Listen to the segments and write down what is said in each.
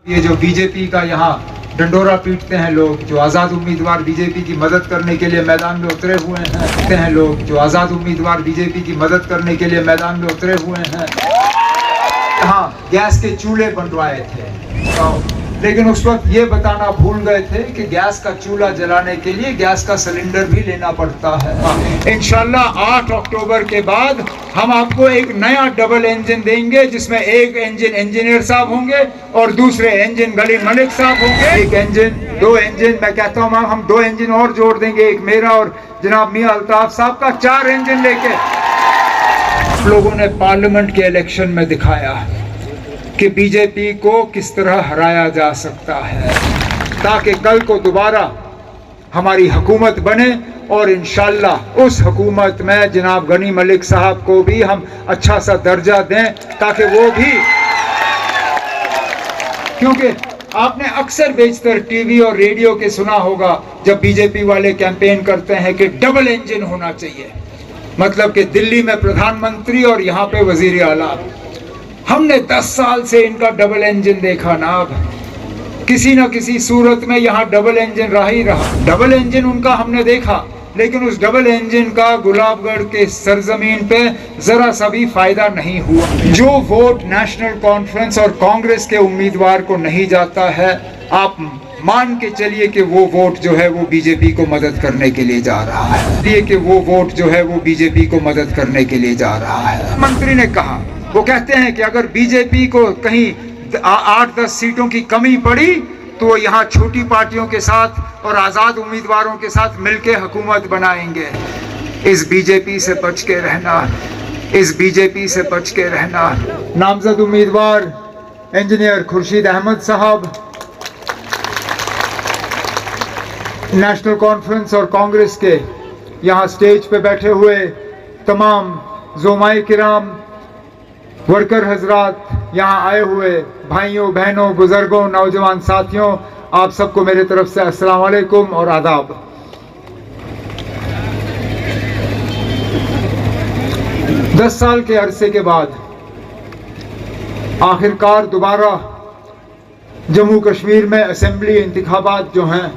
ये जो बीजेपी का यहाँ डंडोरा पीटते हैं लोग, जो आज़ाद उम्मीदवार बीजेपी की मदद करने के लिए मैदान में उतरे हुए हैं लोग, जो आज़ाद उम्मीदवार बीजेपी की मदद करने के लिए मैदान में उतरे हुए हैं, यहाँ गैस के चूल्हे बनवाए थे, लेकिन उस वक्त ये बताना भूल गए थे कि गैस का चूल्हा जलाने के लिए गैस का सिलेंडर भी लेना पड़ता है। इंशाल्लाह 8 अक्टूबर के बाद हम आपको एक नया डबल इंजन देंगे, जिसमें एक इंजन इंजीनियर साहब होंगे और दूसरे इंजन गली मलिक साहब होंगे। एक इंजन, 2 इंजन, मैं कहता हूँ हम 2 इंजन और जोड़ देंगे, एक मेरा और जनाब मियां अल्ताफ साहब का, 4 इंजन लेके। लोगों ने पार्लियामेंट के इलेक्शन में दिखाया कि बीजेपी को किस तरह हराया जा सकता है, ताकि कल को दोबारा हमारी हुकूमत बने और इंशाल्लाह उस हुकूमत में जनाब गनी मलिक साहब को भी हम अच्छा सा दर्जा दें, ताकि वो भी, क्योंकि आपने अक्सर बेशतर टीवी और रेडियो के सुना होगा जब बीजेपी वाले कैंपेन करते हैं कि डबल इंजन होना चाहिए, मतलब कि दिल्ली में प्रधानमंत्री और यहाँ पे वजीर आला। हमने 10 साल से इनका डबल इंजन देखा ना, अब किसी न किसी सूरत में यहाँ डबल इंजन रहा ही रहा। डबल इंजन उनका हमने देखा, लेकिन उस डबल इंजन का गुलाबगढ़ के सरजमीन पे जरा सा भी फायदा नहीं हुआ। जो वोट नेशनल कॉन्फ्रेंस और कांग्रेस के उम्मीदवार को नहीं जाता है, आप मान के चलिए कि वो वोट जो है वो बीजेपी को मदद करने के लिए जा रहा है, कि वो वोट जो है वो बीजेपी को मदद करने के लिए जा रहा है। मंत्री ने कहा, वो कहते हैं कि अगर बीजेपी को कहीं 8-10 सीटों की कमी पड़ी तो यहाँ छोटी पार्टियों के साथ और आज़ाद उम्मीदवारों के साथ मिलकर हुकूमत बनाएंगे। इस बीजेपी से बच के रहना, इस बीजेपी से बच के रहना। नामजद उम्मीदवार इंजीनियर खुर्शीद अहमद साहब, नेशनल कॉन्फ्रेंस और कांग्रेस के यहाँ स्टेज पे बैठे हुए तमाम ज़ोमाए किराम, वर्कर हजरात, यहाँ आए हुए भाइयों बहनों बुजुर्गों नौजवान साथियों, आप सबको मेरे तरफ से अस्सलाम वालेकुम और आदाब। दस साल के अरसे के बाद आखिरकार दोबारा जम्मू कश्मीर में असेंबली इंतखाबात जो हैं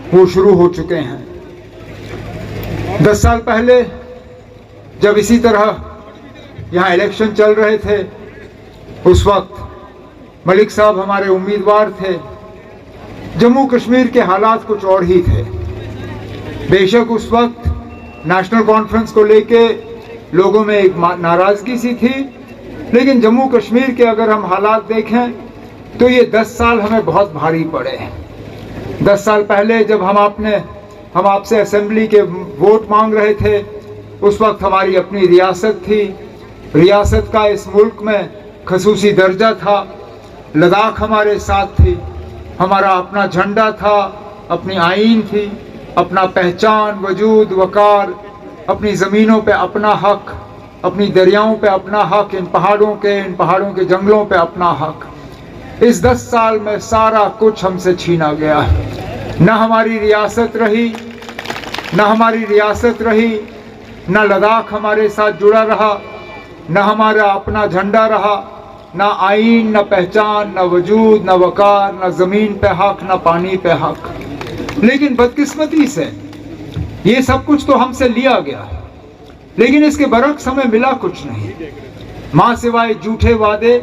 वो शुरू हो चुके हैं। 10 साल पहले जब इसी तरह यहाँ इलेक्शन चल रहे थे, उस वक्त मलिक साहब हमारे उम्मीदवार थे। जम्मू कश्मीर के हालात कुछ और ही थे। बेशक उस वक्त नेशनल कॉन्फ्रेंस को लेके लोगों में एक नाराज़गी सी थी, लेकिन जम्मू कश्मीर के अगर हम हालात देखें तो ये 10 साल हमें बहुत भारी पड़े हैं। 10 साल पहले जब हम आपसे असेंबली के वोट मांग रहे थे, उस वक्त हमारी अपनी रियासत थी, रियासत का इस मुल्क में खसूसी दर्जा था, लद्दाख हमारे साथ थी, हमारा अपना झंडा था, अपनी आइन थी, अपना पहचान वजूद वकार, अपनी ज़मीनों पे अपना हक, अपनी दरियाओं पे अपना हक, इन पहाड़ों के जंगलों पे अपना हक। इस 10 साल में सारा कुछ हमसे छीना गया। न हमारी रियासत रही, न लद्दाख हमारे साथ जुड़ा रहा, न हमारा अपना झंडा रहा, न आइन, न पहचान, न वजूद, न वकार, न ज़मीन पे हक, न पानी पे हक। लेकिन बदकिस्मती से ये सब कुछ तो हमसे लिया गया, लेकिन इसके बरक्स हमें मिला कुछ नहीं, माँ सिवाय झूठे वादे,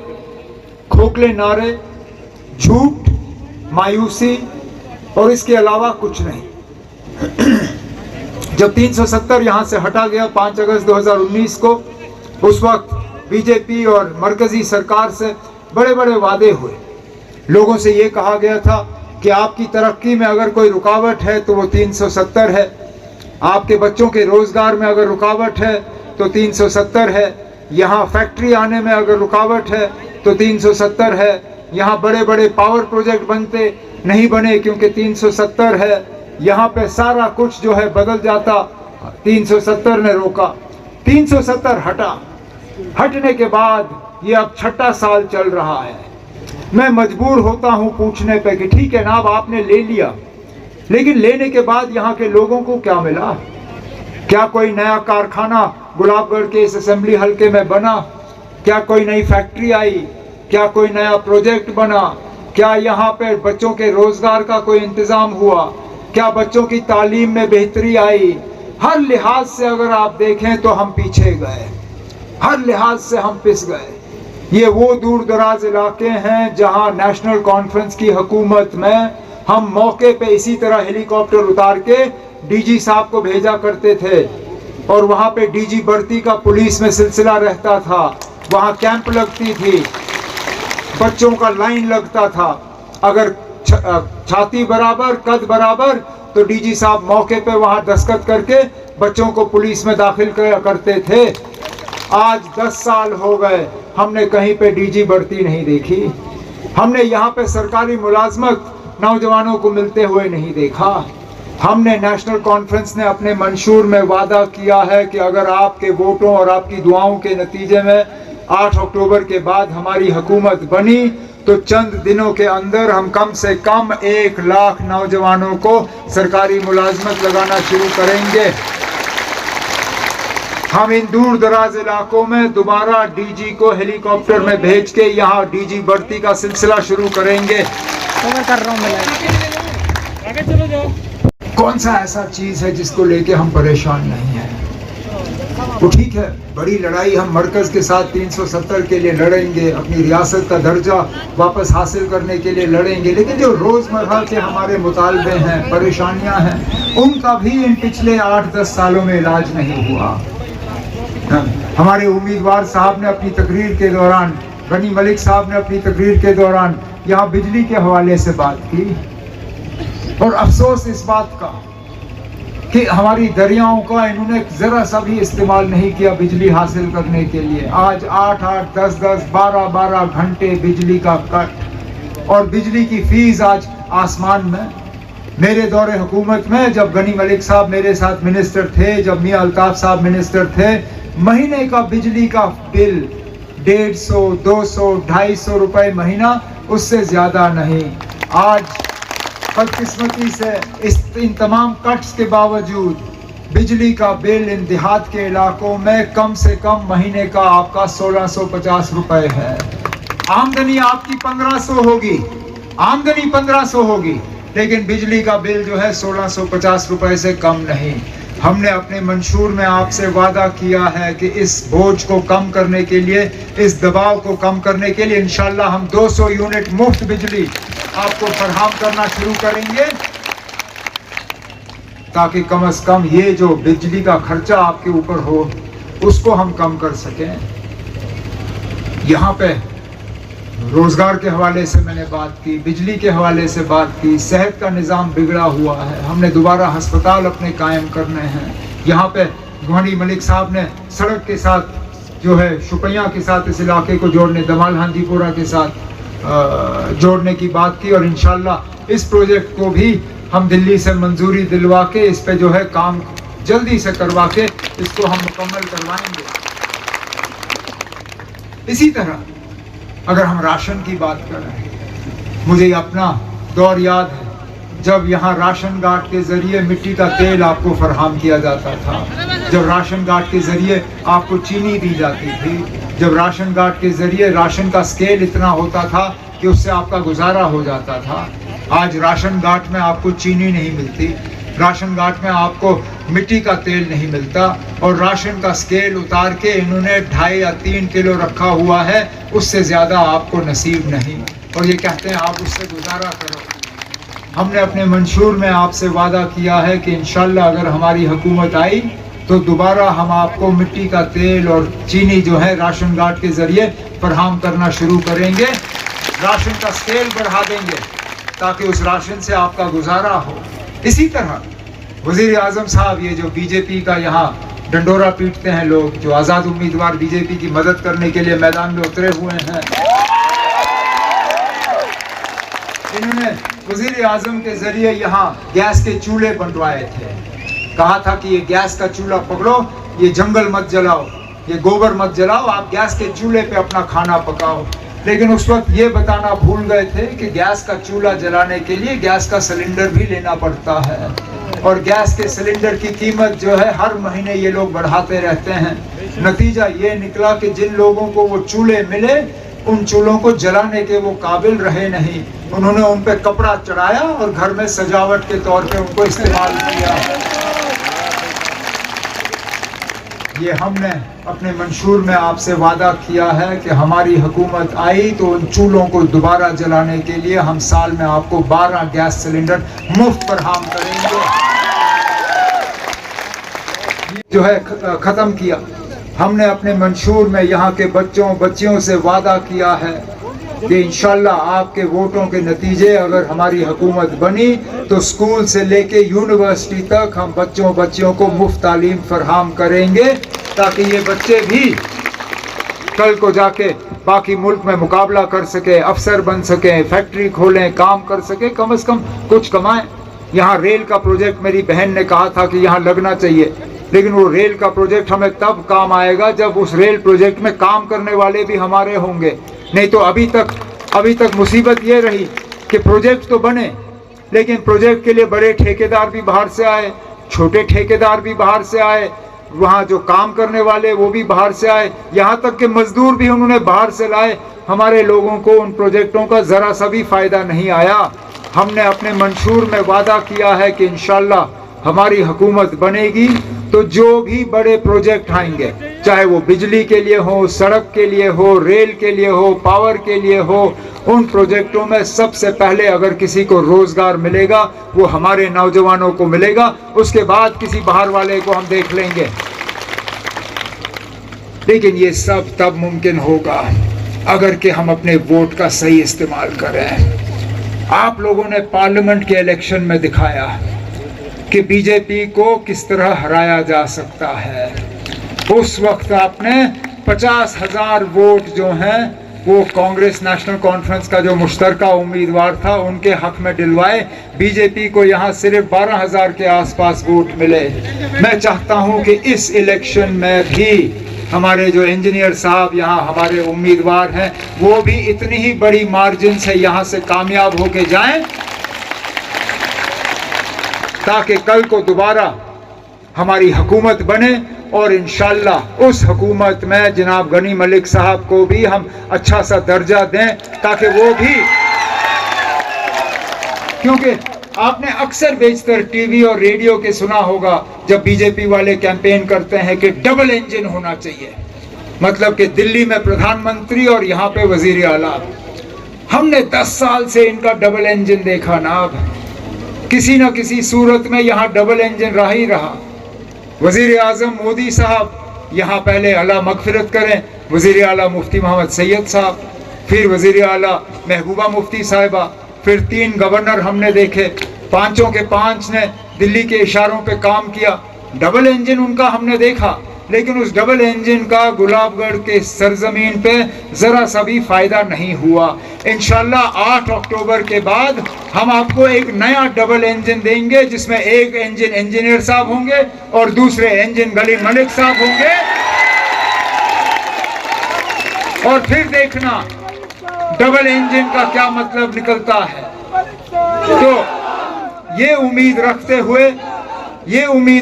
खोखले नारे, झूठ, मायूसी और इसके अलावा कुछ नहीं। जब 370 यहाँ से हटा गया 5 अगस्त 2019 को, उस वक्त बीजेपी और मरकजी सरकार से बड़े बड़े वादे हुए। लोगों से ये कहा गया था कि आपकी तरक्की में अगर कोई रुकावट है तो वो 370 है, आपके बच्चों के रोज़गार में अगर रुकावट है तो 370 है, यहाँ फैक्ट्री आने में अगर रुकावट है तो 370 है, यहाँ बड़े बड़े पावर प्रोजेक्ट बनते नहीं बने क्योंकि 370 है, यहाँ पे सारा कुछ जो है बदल जाता, 370 ने रोका। 370 हटने के बाद ये अब 6ठा साल चल रहा है। मैं मजबूर होता हूँ पूछने पे कि ठीक है ना, अब आपने ले लिया, लेकिन लेने के बाद यहाँ के लोगों को क्या मिला? क्या कोई नया कारखाना गुलाबगढ़ के इस असेंबली हलके में बना? क्या कोई नई फैक्ट्री आई? क्या कोई नया प्रोजेक्ट बना? क्या यहाँ पे बच्चों के रोजगार का कोई इंतजाम हुआ? क्या बच्चों की तालीम में बेहतरी आई? हर लिहाज से अगर आप देखें तो हम पीछे गए, हर लिहाज से हम पिस गए। ये वो दूर दराज इलाके हैं जहां नेशनल कॉन्फ्रेंस की हुकूमत में हम मौके पे इसी तरह हेलीकॉप्टर उतार के डीजी साहब को भेजा करते थे, और वहां पे डीजी भर्ती का पुलिस में सिलसिला रहता था, वहां कैंप लगती थी, बच्चों का लाइन लगता था। अगर छाती बराबर, कद बराबर, तो डीजी साहब मौके पे वहां दस्तखत करके बच्चों को पुलिस में दाखिल करते थे। आज 10 साल हो गए, हमने कहीं पे डीजी भर्ती नहीं देखी। हमने यहाँ पे सरकारी मुलाजमत नौजवानों को मिलते हुए नहीं देखा। हमने नेशनल कॉन्फ्रेंस ने अपने मंशूर में वादा किया है कि अगर आपके वोटों और आपकी दुआओं के नतीजे में 8 अक्टूबर के बाद हमारी हुकूमत बनी तो चंद दिनों के अंदर हम कम से कम 1 लाख नौजवानों को सरकारी मुलाजमत लगाना शुरू करेंगे। हम इन दूर दराज इलाकों में दोबारा डीजी को हेलीकॉप्टर में भेज के यहाँ डीजी भर्ती का सिलसिला शुरू करेंगे। कौन सा ऐसा चीज है जिसको लेके हम परेशान नहीं हैं? तो ठीक है, बड़ी लड़ाई हम मरकज के साथ 370 के लिए लड़ेंगे, अपनी रियासत का दर्जा वापस हासिल करने के लिए लड़ेंगे, लेकिन जो रोजमर्रा के हमारे मुतालबे हैं, परेशानियां हैं, उनका भी इन पिछले 8-10 सालों में इलाज नहीं हुआ। हमारे उम्मीदवार साहब ने अपनी तकरीर के दौरान, गनी मलिक साहब ने अपनी तकरीर के दौरान यहाँ बिजली के हवाले से बात की, और अफसोस इस बात का कि हमारी दरियाओं का इन्होंने जरा सा भी इस्तेमाल नहीं किया बिजली हासिल करने के लिए। आज 8-8, 10-10, 12-12 घंटे बिजली का कट, और बिजली की फीस आज आसमान में। मेरे दौरे हुकूमत में जब गनी मलिक साहब मेरे साथ मिनिस्टर थे, जब मियां अल्ताफ साहब मिनिस्टर थे, महीने का बिजली का बिल 150, 200, 250 रुपए महीना, उससे ज्यादा नहीं। आज बदकिस्मती से इन तमाम कट्स के बावजूद बिजली का बिल इन देहात के इलाकों में कम से कम महीने का आपका 1650 रुपए है। आमदनी आपकी 1500 होगी, आमदनी 1500 होगी, लेकिन बिजली का बिल जो है 1650 रुपए से कम नहीं। हमने अपने मंशूर में आपसे वादा किया है कि इस बोझ को कम करने के लिए, इस दबाव को कम करने के लिए इंशाल्लाह हम 200 यूनिट मुफ्त बिजली आपको फराहम करना शुरू करेंगे, ताकि कम से कम ये जो बिजली का खर्चा आपके ऊपर हो उसको हम कम कर सकें। यहाँ पे रोजगार के हवाले से मैंने बात की, बिजली के हवाले से बात की, सेहत का निज़ाम बिगड़ा हुआ है, हमने दोबारा अस्पताल अपने कायम करने हैं। यहाँ पे गनी मलिक साहब ने सड़क के साथ जो है शुपैया के साथ इस इलाके को जोड़ने, दमाल हांजीपुरा के साथ जोड़ने की बात की, और इंशाल्लाह इस प्रोजेक्ट को भी हम दिल्ली से मंजूरी दिलवा के इस पे जो है काम जल्दी से करवा के इसको हम मुकम्मल करवाएंगे। इसी तरह अगर हम राशन की बात करें, मुझे अपना दौर याद है जब यहाँ राशन कार्ड के जरिए मिट्टी का तेल आपको फराहम किया जाता था, जब राशन कार्ड के जरिए आपको चीनी दी जाती थी, जब राशन कार्ड के जरिए राशन का स्केल इतना होता था कि उससे आपका गुजारा हो जाता था। आज राशन कार्ड में आपको चीनी नहीं मिलती, राशन कार्ड में आपको मिट्टी का तेल नहीं मिलता, और राशन का स्केल उतार के इन्होंने 2.5 या 3 किलो रखा हुआ है, उससे ज़्यादा आपको नसीब नहीं, और ये कहते हैं आप उससे गुजारा करो। हमने अपने मंशूर में आपसे वादा किया है कि इंशाल्लाह अगर हमारी हुकूमत आई तो दोबारा हम आपको मिट्टी का तेल और चीनी जो है राशन कार्ड के ज़रिए फराहम करना शुरू करेंगे, राशन का स्केल बढ़ा देंगे ताकि उस राशन से आपका गुजारा हो। इसी तरह वज़ीर आज़म साहब, ये जो बीजेपी का यहाँ डंडोरा पीटते हैं लोग, जो आज़ाद उम्मीदवार बीजेपी की मदद करने के लिए मैदान में उतरे हुए हैं, इन्होंने वज़ीर आज़म के ज़रिए यहाँ गैस के चूल्हे बनवाए थे। कहा था कि ये गैस का चूल्हा पकड़ो, ये जंगल मत जलाओ, ये गोबर मत जलाओ, आप गैस के चूल्हे पे अपना खाना पकाओ। लेकिन उस वक्त ये बताना भूल गए थे कि गैस का चूल्हा जलाने के लिए गैस का सिलेंडर भी लेना पड़ता है, और गैस के सिलेंडर की कीमत जो है हर महीने ये लोग बढ़ाते रहते हैं। नतीजा ये निकला कि जिन लोगों को वो चूल्हे मिले, उन चूल्हों को जलाने के वो काबिल रहे नहीं, उन्होंने उन पे कपड़ा चढ़ाया और घर में सजावट के तौर पे उनको इस्तेमाल किया। ये हमने अपने मंशूर में आपसे वादा किया है कि हमारी हुकूमत आई तो उन चूल्हों को दोबारा जलाने के लिए हम साल में आपको 12 गैस सिलेंडर मुफ्त फराहम करेंगे। जो है ख़त्म किया। हमने अपने मंशूर में यहाँ के बच्चों बच्चियों से वादा किया है कि इंशाल्लाह आपके वोटों के नतीजे अगर हमारी हुकूमत बनी तो स्कूल से लेके यूनिवर्सिटी तक हम बच्चों बच्चियों को मुफ्त तालीम फराहम करेंगे, ताकि ये बच्चे भी कल को जाके बाकी मुल्क में मुकाबला कर सके, अफसर बन सके, फैक्ट्री खोलें, काम कर सके, कम से कम कुछ कमाएं। यहाँ रेल का प्रोजेक्ट मेरी बहन ने कहा था कि यहाँ लगना चाहिए, लेकिन वो रेल का प्रोजेक्ट हमें तब काम आएगा जब उस रेल प्रोजेक्ट में काम करने वाले भी हमारे होंगे। नहीं तो अभी तक मुसीबत ये रही कि प्रोजेक्ट तो बने, लेकिन प्रोजेक्ट के लिए बड़े ठेकेदार भी बाहर से आए, छोटे ठेकेदार भी बाहर से आए, वहाँ जो काम करने वाले वो भी बाहर से आए, यहाँ तक कि मजदूर भी उन्होंने बाहर से लाए। हमारे लोगों को उन प्रोजेक्टों का ज़रा सा भी फ़ायदा नहीं आया। हमने अपने मंशूर में वादा किया है कि इंशाल्लाह हमारी हुकूमत बनेगी तो जो भी बड़े प्रोजेक्ट आएंगे, चाहे वो बिजली के लिए हो, सड़क के लिए हो, रेल के लिए हो, पावर के लिए हो, उन प्रोजेक्टों में सबसे पहले अगर किसी को रोजगार मिलेगा वो हमारे नौजवानों को मिलेगा, उसके बाद किसी बाहर वाले को हम देख लेंगे। लेकिन ये सब तब मुमकिन होगा अगर कि हम अपने वोट का सही इस्तेमाल करें। आप लोगों ने पार्लियामेंट के इलेक्शन में दिखाया कि बीजेपी को किस तरह हराया जा सकता है। उस वक्त आपने 50,000 वोट जो हैं वो कांग्रेस नेशनल कॉन्फ्रेंस का जो मुश्तरका उम्मीदवार था उनके हक में दिलवाए। बीजेपी को यहाँ सिर्फ 12,000 के आसपास वोट मिले। मैं चाहता हूँ कि इस इलेक्शन में भी हमारे जो इंजीनियर साहब यहाँ हमारे उम्मीदवार हैं वो भी इतनी ही बड़ी मार्जिन से यहाँ से कामयाब होके जाएं, ताकि कल को दोबारा हमारी हुकूमत बने और इंशाल्लाह उस हुकूमत में जनाब गनी मलिक साहब को भी हम अच्छा सा दर्जा दें, ताकि वो भी, क्योंकि आपने अक्सर बेशतर टीवी और रेडियो के सुना होगा जब बीजेपी वाले कैंपेन करते हैं कि डबल इंजन होना चाहिए, मतलब कि दिल्ली में प्रधानमंत्री और यहाँ पे वजीर आला। हमने 10 साल से इनका डबल इंजन देखा ना, अब किसी न किसी सूरत में यहाँ डबल इंजन रहा ही रहा। वजीर आजम मोदी साहब यहाँ पहले अल्लाह मगफिरत करें वजीर आला मुफ्ती मोहम्मद सैयद साहब, फिर वजीर आला महबूबा मुफ्ती साहिबा, फिर 3 गवर्नर हमने देखे, पांचों के पांच ने दिल्ली के इशारों पे काम किया। डबल इंजन उनका हमने देखा, लेकिन उस डबल इंजन का गुलाबगढ़ के सरजमीन पे ज़रा सा भी फ़ायदा नहीं हुआ। इंशाल्लाह 8 अक्टूबर के बाद हम आपको एक नया डबल इंजन देंगे, जिसमें एक इंजन इंजीनियर साहब होंगे और दूसरे इंजन गनी मलिक साहब होंगे। और फिर देखना डबल इंजन का क्या मतलब निकलता है। तो ये उम्मीद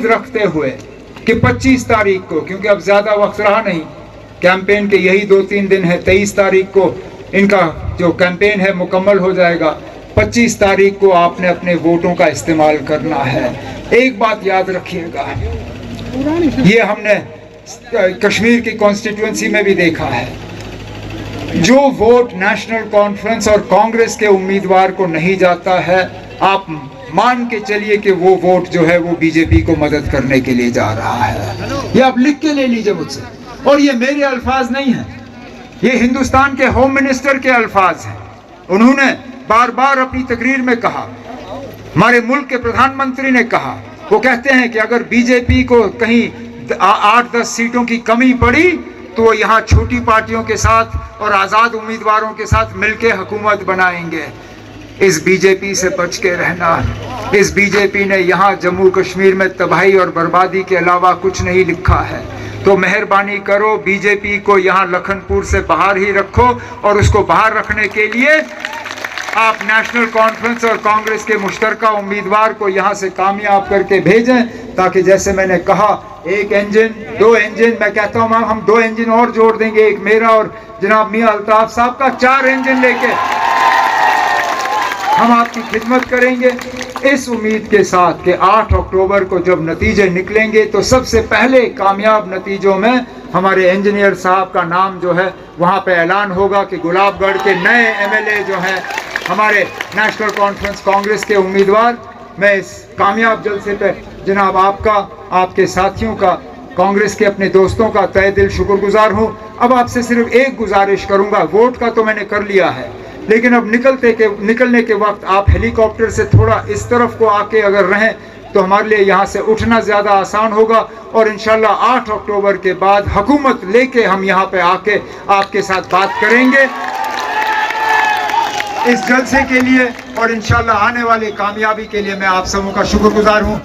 रखते हुए कि 25 तारीख को, क्योंकि अब ज़्यादा वक्त रहा नहीं, कैंपेन के यही 2-3 दिन है, 23 तारीख को इनका जो कैंपेन है मुकम्मल हो जाएगा। 25 तारीख को आपने अपने वोटों का इस्तेमाल करना है। एक बात याद रखिएगा, ये हमने कश्मीर की कॉन्स्टिट्यूंसी में भी देखा है, जो वोट नेशनल कॉन्फ्रेंस और कांग्रेस के उम्मीदवार को नहीं जाता है, आप मान के चलिए कि वो वोट जो है वो बीजेपी को मदद करने के लिए जा रहा है। ये आप लिख के ले लीजिए मुझसे, और ये मेरे अल्फाज नहीं हैं, ये हिंदुस्तान के होम मिनिस्टर के अल्फाज हैं। उन्होंने बार बार अपनी तकरीर में कहा, हमारे मुल्क के प्रधानमंत्री ने कहा, वो कहते हैं कि अगर बीजेपी को कहीं 8-10 सीटों की कमी पड़ी तो वो यहाँ छोटी पार्टियों के साथ और आज़ाद उम्मीदवारों के साथ मिलकर हुकूमत बनाएंगे। इस बीजेपी से बच के रहना। इस बीजेपी ने यहाँ जम्मू कश्मीर में तबाही और बर्बादी के अलावा कुछ नहीं लिखा है। तो मेहरबानी करो, बीजेपी को यहाँ लखनपुर से बाहर ही रखो, और उसको बाहर रखने के लिए आप नेशनल कॉन्फ्रेंस और कांग्रेस के मुश्तरका उम्मीदवार को यहाँ से कामयाब करके भेजें, ताकि जैसे मैंने कहा 1 इंजन 2 इंजन, मैं कहता हूँ हम 2 इंजन और जोड़ देंगे, एक मेरा और जनाब मियां अल्ताफ साहब का, 4 इंजन लेके हम आपकी खिदमत करेंगे इस उम्मीद के साथ कि 8 अक्टूबर को जब नतीजे निकलेंगे तो सबसे पहले कामयाब नतीजों में हमारे इंजीनियर साहब का नाम जो है वहाँ पे ऐलान होगा कि गुलाबगढ़ के नए एमएलए जो हैं हमारे नेशनल कॉन्फ्रेंस कांग्रेस के उम्मीदवार। मैं इस कामयाब जलसे पे जनाब आपका, आपके साथियों का, कांग्रेस के अपने दोस्तों का तहे दिल शुक्रगुजार हूँ। अब आपसे सिर्फ एक गुजारिश करूँगा, वोट का तो मैंने कर लिया है, लेकिन अब निकलने के वक्त आप हेलीकॉप्टर से थोड़ा इस तरफ को आके अगर रहें तो हमारे लिए यहाँ से उठना ज़्यादा आसान होगा। और इंशाल्लाह 8 अक्टूबर के बाद हुकूमत लेके हम यहाँ पे आके आपके साथ बात करेंगे इस जलसे के लिए, और इंशाल्लाह आने वाली कामयाबी के लिए मैं आप सबों का शुक्रगुजार हूँ।